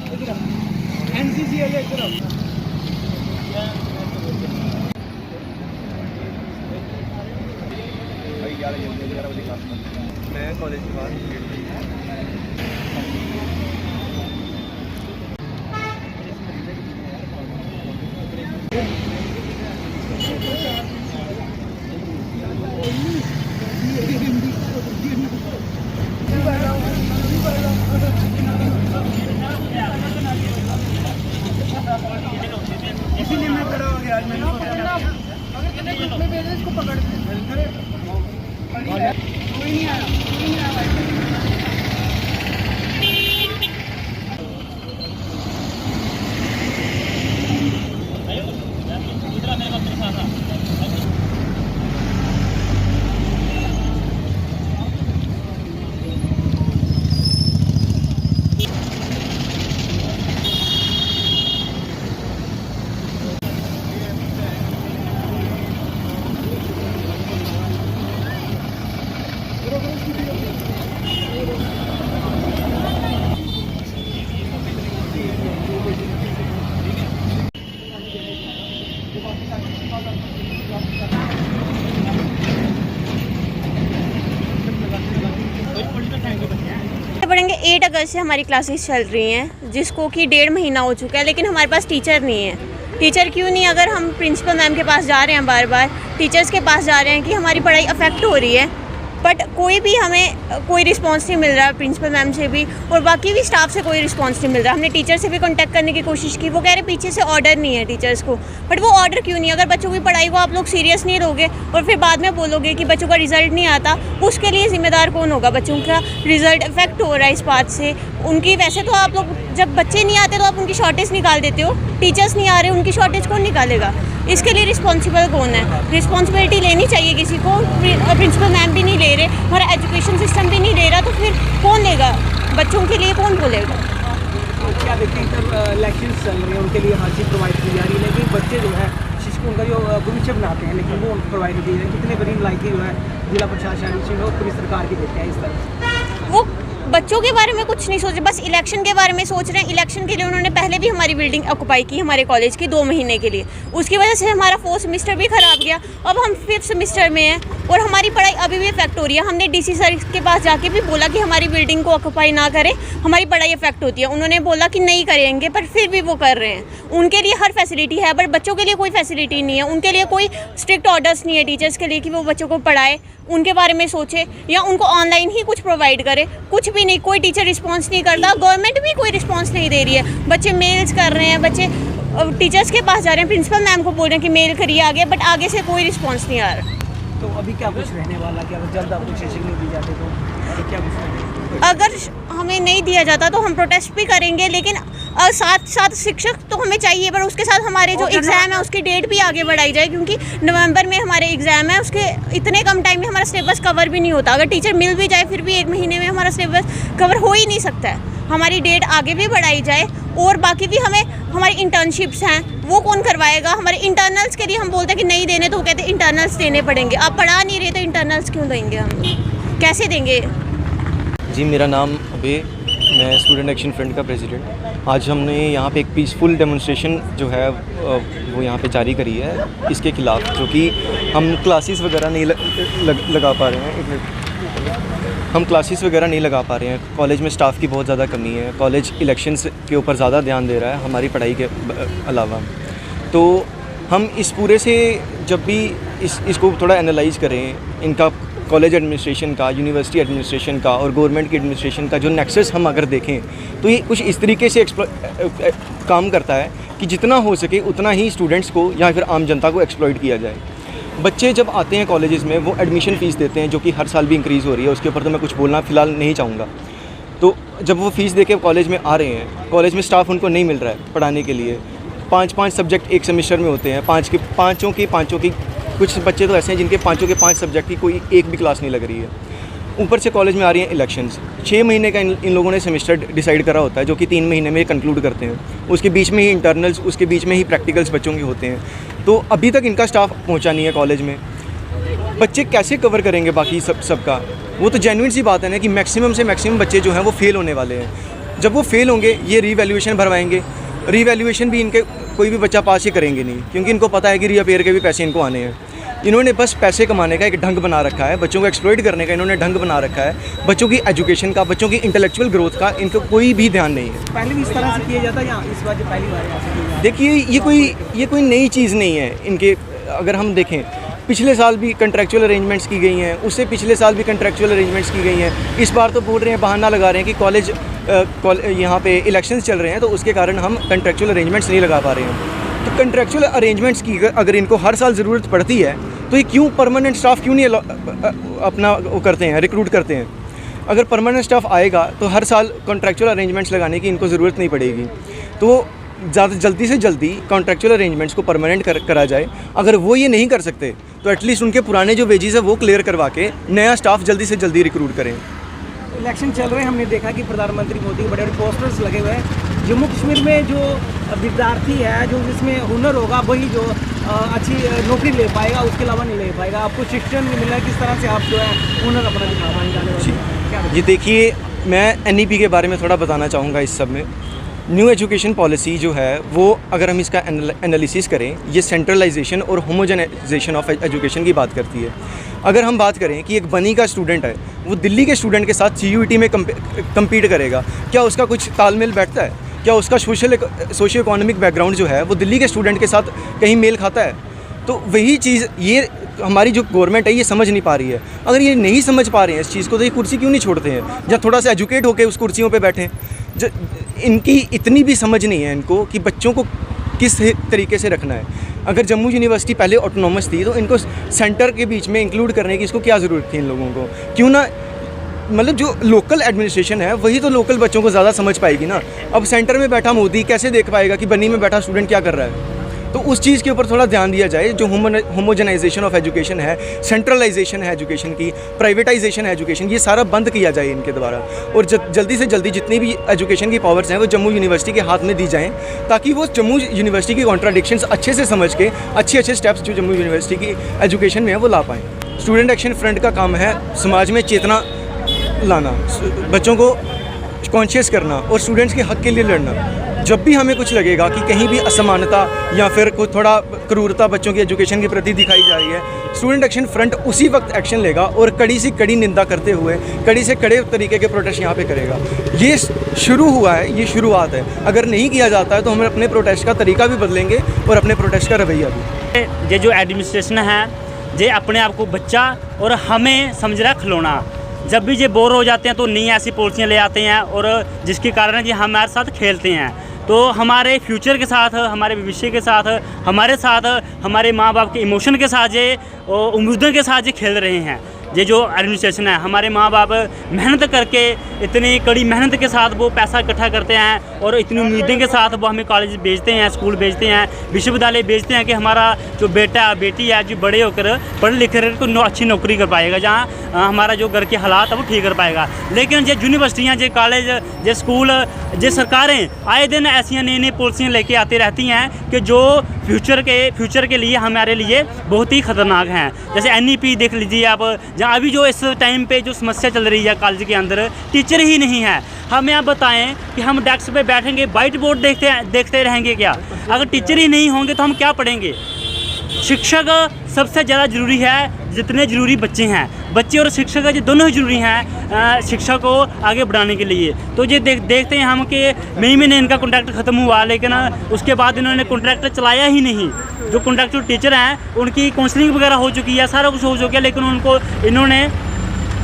NCC है इधर मैं कॉलेज के बाद इसीलिए मैं खड़ा हो गया आज मैंने इसको पकड़ कोई नहीं आया पढ़ेंगे 8 अगस्त से हमारी क्लासेस चल रही हैं, जिसको कि 1.5 महीना हो चुका है, लेकिन हमारे पास टीचर नहीं है। टीचर क्यों नहीं? अगर हम प्रिंसिपल मैम के पास जा रहे हैं, बार बार टीचर्स के पास जा रहे हैं कि हमारी पढ़ाई अफेक्ट हो रही है, बट कोई भी हमें कोई रिस्पांस नहीं मिल रहा है, प्रिंसिपल मैम से भी और बाकी भी स्टाफ से कोई रिस्पांस नहीं मिल रहा। हमने टीचर से भी कांटेक्ट करने की कोशिश की, वो कह रहे पीछे से ऑर्डर नहीं है टीचर्स को, बट वो ऑर्डर क्यों नहीं? अगर बच्चों की पढ़ाई को आप लोग सीरियस नहीं लोगे और फिर बाद में बोलोगे कि बच्चों का रिजल्ट नहीं आता, उसके लिए ज़िम्मेदार कौन होगा? बच्चों का रिजल्ट इफेक्ट हो रहा है इस बात से। उनकी वैसे तो आप लोग जब बच्चे नहीं आते तो आप उनकी शॉर्टेज निकाल देते हो, टीचर्स नहीं आ रहे उनकी शॉर्टेज कौन निकालेगा? इसके लिए रिस्पॉन्सिबल कौन है? रिस्पॉन्सिबिलिटी लेनी चाहिए किसी को। प्रिंसिपल मैम भी नहीं ले रहे, हमारा एजुकेशन सिस्टम भी नहीं ले रहा, तो फिर कौन लेगा? बच्चों के लिए कौन बोलेगा? क्या देखते हैं सर, इलेक्शन चल रहे हैं, उनके लिए हर चीज़ प्रोवाइड की जा रही है, लेकिन बच्चे जो है जिसको उनका जो भविष्य बनाते हैं, लेकिन वो प्रोवाइड नहीं है। कितने बड़ी लाइक जो है जिला प्रशासन और पूरी सरकार की देते हैं इस तरह वो बच्चों के बारे में कुछ नहीं सोच रहे, बस इलेक्शन के बारे में सोच रहे हैं। इलेक्शन के लिए उन्होंने पहले भी हमारी बिल्डिंग ऑक्युपाई की हमारे कॉलेज की 2 महीने के लिए, उसकी वजह से हमारा 4th सेमेस्टर भी ख़राब गया। अब हम 5th सेमेस्टर में हैं और हमारी पढ़ाई अभी भी इफेक्ट हो रही है। हमने डीसी सर के पास जाके भी बोला कि हमारी बिल्डिंग को ऑक्युपाई ना करें, हमारी पढ़ाई इफेक्ट होती है। उन्होंने बोला कि नहीं करेंगे, पर फिर भी वो कर रहे हैं। उनके लिए हर फैसिलिटी है, बट बच्चों के लिए कोई फैसिलिटी नहीं है। उनके लिए कोई स्ट्रिक्ट ऑर्डर्स नहीं है टीचर्स के लिए कि वो बच्चों को पढ़ाए, उनके बारे में सोचे या उनको ऑनलाइन ही कुछ प्रोवाइड करे। कुछ भी नहीं, कोई टीचर रिस्पांस नहीं करता, गवर्नमेंट भी कोई रिस्पांस नहीं दे रही है। बच्चे मेल्स कर रहे हैं, बच्चे टीचर्स के पास जा रहे हैं, प्रिंसिपल मैम को बोल रहे हैं कि मेल करिए आगे, बट आगे से कोई रिस्पांस नहीं आ रहा। तो अभी क्या कुछ रहने वाला, कि अगर जल्द आपको सेशन नहीं दी जाती तो अभी क्या कुछ? अगर हमें नहीं दिया जाता तो हम प्रोटेस्ट भी करेंगे, लेकिन साथ साथ शिक्षक तो हमें चाहिए, पर उसके साथ हमारे जो एग्ज़ाम है उसकी डेट भी आगे बढ़ाई जाए, क्योंकि नवंबर में हमारे एग्ज़ाम है। उसके इतने कम टाइम में हमारा सिलेबस कवर भी नहीं होता। अगर टीचर मिल भी जाए फिर भी 1 महीने में हमारा सिलेबस कवर हो ही नहीं सकता है। हमारी डेट आगे भी बढ़ाई जाए और बाकी भी हमें हमारी इंटर्नशिप्स हैं वो कौन करवाएगा? हमारे इंटरनल्स के लिए हम बोलते हैं कि नहीं देने, तो वो कहते हैं इंटरनल्स देने पड़ेंगे। आप पढ़ा नहीं रहे तो इंटरनल्स क्यों देंगे? हम कैसे देंगे? जी, मेरा नाम अभय, मैं स्टूडेंट एक्शन फ्रंट का प्रेसिडेंट। आज हमने यहाँ पे एक पीसफुल डेमोन्स्ट्रेशन जो है वो यहाँ पे जारी करी है इसके ख़िलाफ़, जो कि हम क्लासेस वगैरह नहीं लगा पा रहे हैं। हम क्लासेस वगैरह नहीं लगा पा रहे हैं। कॉलेज में स्टाफ की बहुत ज़्यादा कमी है। कॉलेज इलेक्शंस के ऊपर ज़्यादा ध्यान दे रहा है हमारी पढ़ाई के अलावा। तो हम इस पूरे से जब भी इसको थोड़ा एनालाइज़ करें, इनका कॉलेज एडमिनिस्ट्रेशन का, यूनिवर्सिटी एडमिनिस्ट्रेशन का और गवर्नमेंट की एडमिनिस्ट्रेशन का जो नेक्सस हम अगर देखें, तो ये कुछ इस तरीके से काम करता है कि जितना हो सके उतना ही स्टूडेंट्स को या फिर आम जनता को एक्सप्लॉइट किया जाए। बच्चे जब आते हैं कॉलेजेस में, वो एडमिशन फ़ीस देते हैं, जो कि हर साल भी इंक्रीज़ हो रही है। उसके ऊपर तो मैं कुछ बोलना फ़िलहाल नहीं चाहूँगा। तो जब वो फ़ीस दे के कॉलेज में आ रहे हैं, कॉलेज में स्टाफ उनको नहीं मिल रहा है पढ़ाने के लिए। 5 सब्जेक्ट एक सेमेस्टर में होते हैं, पाँचों की कुछ बच्चे तो ऐसे हैं जिनके 5 सब्जेक्ट की कोई एक भी क्लास नहीं लग रही है। ऊपर से कॉलेज में आ रही हैं इलेक्शंस। 6 महीने का इन लोगों ने सेमेस्टर डिसाइड करा होता है, जो कि 3 महीने में कंक्लूड करते हैं। उसके बीच में ही इंटरनल्स, उसके बीच में ही प्रैक्टिकल्स बच्चों के होते हैं। तो अभी तक इनका स्टाफ पहुंचा नहीं है कॉलेज में। बच्चे कैसे कवर करेंगे बाकी सबका? वो तो जेन्युइन सी बात है ना कि मैक्सिमम से मैक्सिमम बच्चे जो हैं वो फेल होने वाले हैं। जब वो फेल होंगे ये रीवैल्यूएशन भरवाएंगे, रीवैल्यूएशन भी इनके कोई भी बच्चा पास ही करेंगे नहीं, क्योंकि इनको पता है कि रीअपेयर के भी पैसे इनको आने हैं। इन्होंने बस पैसे कमाने का एक ढंग बना रखा है, बच्चों को एक्सप्लॉइट करने का इन्होंने ढंग बना रखा है। बच्चों की एजुकेशन का, बच्चों की इंटेलेक्चुअल ग्रोथ का इनको कोई भी ध्यान नहीं है। पहले भी इस तरह से किया जाता है या इस बार जो पहली बार ऐसा किया जा रहा है? देखिए ये कोई नई चीज़ नहीं है इनके। अगर हम देखें पिछले साल भी कंट्रैक्चुअल अरेंजमेंट्स की गई हैं, उससे पिछले साल भी कंट्रैक्चुअल अरेंजमेंट्स की गई हैं। इस बार तो बोल रहे हैं, बहाना लगा रहे हैं कि कॉलेज यहाँ पे इलेक्शंस चल रहे हैं तो उसके कारण हम कंट्रैक्चुअल अरेंजमेंट्स नहीं लगा पा रहे हैं। तो कंट्रैक्चुअल अरेंजमेंट्स की अगर इनको हर साल ज़रूरत पड़ती है तो ये क्यों परमानेंट स्टाफ क्यों नहीं अपना वो करते हैं, रिक्रूट करते हैं? अगर परमानेंट स्टाफ आएगा तो हर साल कॉन्ट्रैक्चुअल अरेंजमेंट्स लगाने की इनको ज़रूरत नहीं पड़ेगी। तो ज़्यादा जल्दी से जल्दी कॉन्ट्रैक्चुअल अरेंजमेंट्स को परमानेंट करा जाए। अगर वो ये नहीं कर सकते तो एटलीस्ट उनके पुराने जो वेजेस है वो क्लियर करवा के नया स्टाफ जल्दी से जल्दी रिक्रूट करें। इलेक्शन चल रहे हैं, हमने देखा कि प्रधानमंत्री मोदी के बड़े बड़े पोस्टर्स लगे हुए हैं। जम्मू कश्मीर में जो विद्यार्थी है, जो जिसमें हुनर होगा वही जो अच्छी नौकरी ले पाएगा, उसके अलावा नहीं ले पाएगा। आपको शिक्षण नहीं मिला, किस तरह से आप जो है हुनर अपना दिखा पाएंगे? जी देखिए, मैं NEP के बारे में थोड़ा बताना चाहूँगा। इस सब में न्यू एजुकेशन पॉलिसी जो है वो, अगर हम इसका एनालिसिस करें, ये सेंट्रलाइजेशन और होमोजेनाइजेशन ऑफ एजुकेशन की बात करती है। अगर हम बात करें कि एक बनी का स्टूडेंट है, वो दिल्ली के स्टूडेंट के साथ CUET में कम्पीट करेगा, क्या उसका कुछ तालमेल बैठता है? क्या उसका सोशियो इकोनॉमिक बैकग्राउंड जो है वो दिल्ली के स्टूडेंट के साथ कहीं मेल खाता है? तो वही चीज़ ये हमारी जो गवर्नमेंट है ये समझ नहीं पा रही है। अगर ये नहीं समझ पा रहे हैं इस चीज़ को तो ये कुर्सी क्यों नहीं छोड़ते हैं, जब थोड़ा सा एजुकेट होकर उस कुर्सियों पे बैठें। इनकी इतनी भी समझ नहीं है इनको कि बच्चों को किस तरीके से रखना है। अगर जम्मू यूनिवर्सिटी पहले ऑटोनॉमस थी तो इनको सेंटर के बीच में इंक्लूड करने की इसको क्या ज़रूरत थी इन लोगों को? क्यों ना, मतलब जो लोकल एडमिनिस्ट्रेशन है वही तो लोकल बच्चों को ज़्यादा समझ पाएगी ना। अब सेंटर में बैठा मोदी कैसे देख पाएगा कि बनी में बैठा स्टूडेंट क्या कर रहा है? तो उस चीज़ के ऊपर थोड़ा ध्यान दिया जाए। जो होमोजेनाइजेशन ऑफ एजुकेशन है, सेंट्रलाइजेशन है एजुकेशन की, प्राइवेटाइजेशन है एजुकेशन, ये सारा बंद किया जाए इनके द्वारा। और जल्दी से जल्दी जितनी भी एजुकेशन की पावर्स हैं वो जम्मू यूनिवर्सिटी के हाथ में दी जाएँ, ताकि वो जम्मू यूनिवर्सिटी की कॉन्ट्राडिक्शंस अच्छे से समझ के अच्छे स्टेप्स जो जम्मू यूनिवर्सिटी की एजुकेशन में है वो ला पाएँ। स्टूडेंट एक्शन फ्रंट का काम है समाज में चेतना लाना, बच्चों को कॉन्शियस करना और स्टूडेंट्स के हक के लिए लड़ना। जब भी हमें कुछ लगेगा कि कहीं भी असमानता या फिर कोई थोड़ा क्रूरता बच्चों की एजुकेशन के प्रति दिखाई जा रही है, स्टूडेंट एक्शन फ्रंट उसी वक्त एक्शन लेगा और कड़ी से कड़ी निंदा करते हुए कड़ी से कड़े तरीके के प्रोटेस्ट यहाँ पे करेगा। ये शुरू हुआ है, ये शुरुआत है। अगर नहीं किया जाता है तो हम अपने प्रोटेस्ट का तरीका भी बदलेंगे और अपने प्रोटेस्ट का रवैया भी। ये जो एडमिनिस्ट्रेशन है ये अपने आप को बच्चा और हमें समझ रहा है खिलौना। जब भी ये बोर हो जाते हैं तो नई ऐसी पॉलिसियाँ ले आते हैं और जिसके कारण ये हमारे साथ खेलते हैं। तो हमारे फ्यूचर के साथ, हमारे भविष्य के साथ, हमारे माँ बाप के इमोशन के साथ, ये उम्मीदों के साथ ये खेल रहे हैं। ये जो एडमिनिस्ट्रेशन है, हमारे माँ बाप मेहनत करके, इतनी कड़ी मेहनत के साथ वो पैसा इकट्ठा करते हैं और इतनी उम्मीदें के साथ वो हमें कॉलेज भेजते हैं, स्कूल भेजते हैं, विश्वविद्यालय भेजते हैं कि हमारा जो बेटा बेटी है जो बड़े होकर पढ़ लिख कर तो अच्छी नौकरी कर पाएगा, जहाँ हमारा जो घर के हालात है वो ठीक कर पाएगा। लेकिन ये यूनिवर्सिटियाँ, ये कॉलेज, ये स्कूल, ये सरकारें आए दिन ऐसी नई पॉलिसियाँ लेके आती रहती हैं कि जो फ्यूचर के लिए हमारे लिए बहुत ही ख़तरनाक हैं। जैसे NEP देख लीजिए आप, जहाँ अभी जो इस टाइम पे जो समस्या चल रही है कॉलेज के अंदर, टीचर ही नहीं है। हमें आप बताएं कि हम डेस्क पे बैठेंगे, वाइट बोर्ड देखते रहेंगे क्या? अगर टीचर ही नहीं होंगे तो हम क्या पढ़ेंगे? शिक्षक सबसे ज़्यादा ज़रूरी है जितने ज़रूरी बच्चे हैं। बच्चे और शिक्षक ये दोनों ही ज़रूरी हैं शिक्षा को आगे बढ़ाने के लिए। तो ये देखते हैं हम कि मई महीने इनका कॉन्ट्रैक्ट ख़त्म हुआ, लेकिन उसके बाद इन्होंने कॉन्ट्रैक्ट चलाया ही नहीं। जो कॉन्ट्रैक्चुअल टीचर हैं उनकी काउंसलिंग वगैरह हो चुकी है, सारा कुछ हो चुका है, लेकिन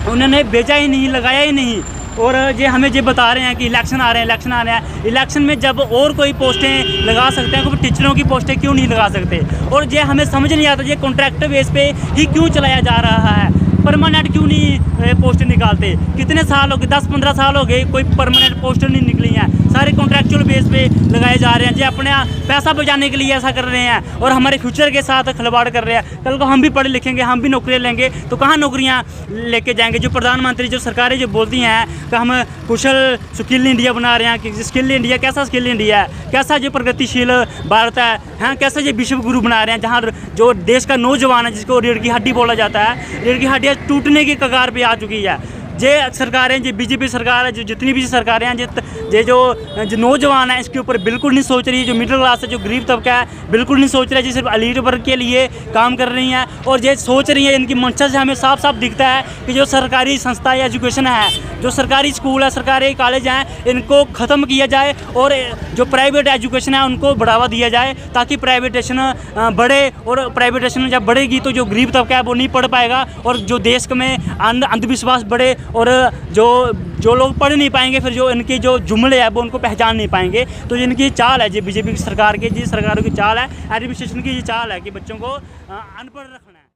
उन्होंने भेजा ही नहीं, लगाया ही नहीं। और ये हमें ये बता रहे हैं कि इलेक्शन आ रहे हैं। इलेक्शन में जब और कोई पोस्टें लगा सकते हैं, कोई टीचरों की पोस्टें क्यों नहीं लगा सकते? और ये हमें समझ नहीं आता, ये कॉन्ट्रैक्ट बेस पे ही क्यों चलाया जा रहा है? परमानेंट क्यों नहीं पोस्ट निकालते? कितने साल हो गए, 10-15 साल हो गए, कोई परमानेंट पोस्ट नहीं निकली हैं। सारे कॉन्ट्रैक्चुअल बेस पे लगाए जा रहे हैं। जो अपने पैसा बचाने के लिए ऐसा कर रहे हैं और हमारे फ्यूचर के साथ खिलवाड़ कर रहे हैं। कल को हम भी पढ़े लिखेंगे, हम भी नौकरियाँ लेंगे तो कहाँ नौकरियाँ लेके जाएंगे? जो प्रधानमंत्री, जो सरकारें जो बोलती हैं कि हम कुशल स्किल इंडिया बना रहे हैं, कि स्किल इंडिया, कैसा स्किल इंडिया है? कैसा जो प्रगतिशील भारत है? हाँ, कैसा ये विश्व गुरु बना रहे हैं, जहाँ जो देश का नौजवान है, जिसको रीढ़ की हड्डी बोला जाता है, रीढ़ की हड्डियाँ टूटने की कगार पे आ चुकी है। जे सरकारें जो बीजेपी सरकार है, जो जितनी भी सरकारें हैं, जो नौजवान हैं इसके ऊपर बिल्कुल नहीं सोच रही। जो मिडिल क्लास है, जो गरीब तबका है, बिल्कुल नहीं सोच रहा है। जो सिर्फ एलीट वर्ग के लिए काम कर रही हैं और ये सोच रही है, इनकी मंशा से हमें साफ साफ दिखता है कि जो सरकारी संस्था या एजुकेशन है, जो सरकारी स्कूल है, सरकारी कॉलेज हैं, इनको ख़त्म किया जाए और जो प्राइवेट एजुकेशन है उनको बढ़ावा दिया जाए, ताकि प्राइवेटेशन बढ़े। और प्राइवेटेशन जब बढ़ेगी तो जो गरीब तबका है वो नहीं पढ़ पाएगा और जो देश में अंधविश्वास बढ़े और जो लोग पढ़ नहीं पाएंगे, फिर जो इनके जो जुमले हैं वो उनको पहचान नहीं पाएंगे। तो इनकी चाल है, जो बीजेपी की सरकार की, जी सरकारों की चाल है, एडमिनिस्ट्रेशन की ये चाल है कि बच्चों को अनपढ़ रखना है।